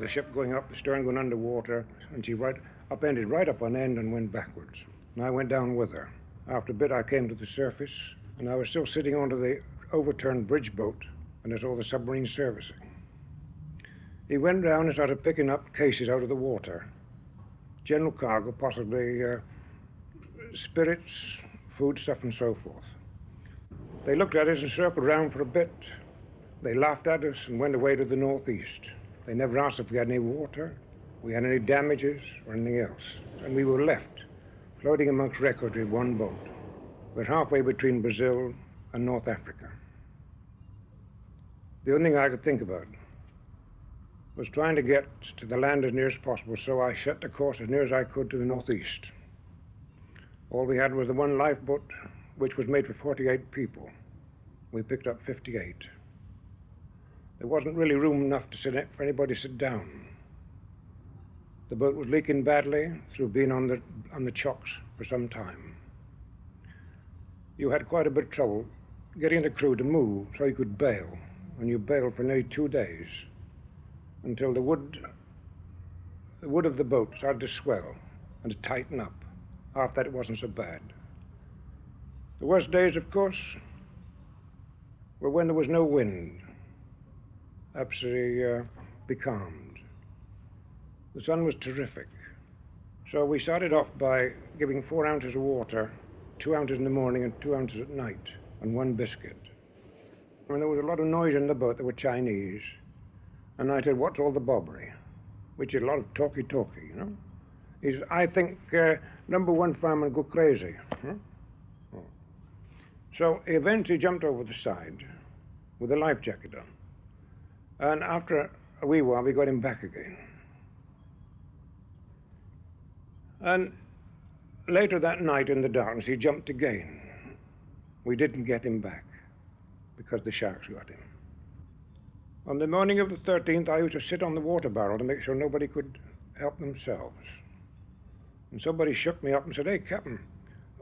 The ship going up, the stern going underwater, and she upended right up on end and went backwards. And I went down with her. After a bit, I came to the surface, and I was still sitting onto the overturned bridge boat, and I saw the submarine servicing. He went down and started picking up cases out of the water. General cargo, possibly spirits, foodstuff, and so forth. They looked at us and circled around for a bit. They laughed at us and went away to the northeast. They never asked if we had any water, we had any damages, or anything else. And we were left, floating amongst wreckage with one boat. We're halfway between Brazil and North Africa. The only thing I could think about was trying to get to the land as near as possible, so I set the course as near as I could to the northeast. All we had was the one lifeboat, which was made for 48 people. We picked up 58. There wasn't really room enough for anybody to sit down. The boat was leaking badly through being on the chocks for some time. You had quite a bit of trouble getting the crew to move so you could bail, and you bailed for nearly 2 days until the wood of the boat started to swell and to tighten up. After that, it wasn't so bad. The worst days, of course, were when there was no wind, absolutely becalmed. The sun was terrific. So we started off by giving 4 ounces of water, 2 ounces in the morning and 2 ounces at night, and 1 biscuit. When there was a lot of noise in the boat, there were Chinese, and I said, "What's all the bobbery?" Which is a lot of talky, you know. He said, "I think number 1 fireman go crazy." Huh? Oh. So he eventually jumped over the side with a life jacket on. And after a wee while, we got him back again. And later that night in the darkness, he jumped again. We didn't get him back because the sharks got him. On the morning of the 13th, I used to sit on the water barrel to make sure nobody could help themselves. And somebody shook me up and said, "Hey, Captain,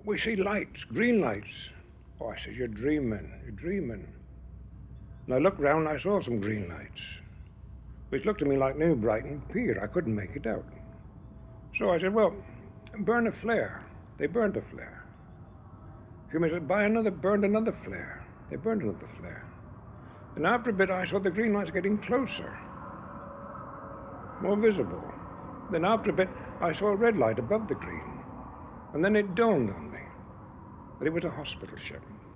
we see lights, green lights." Oh, I said, "You're dreaming, you're dreaming." And I looked round and I saw some green lights, which looked to me like New Brighton Pier. I couldn't make it out. So I said, "Well, burn a flare." They burned a flare. A few minutes later, burned another flare. They burned another flare. And after a bit, I saw the green lights getting closer, more visible. Then after a bit, I saw a red light above the green. And then it dawned on me that it was a hospital ship.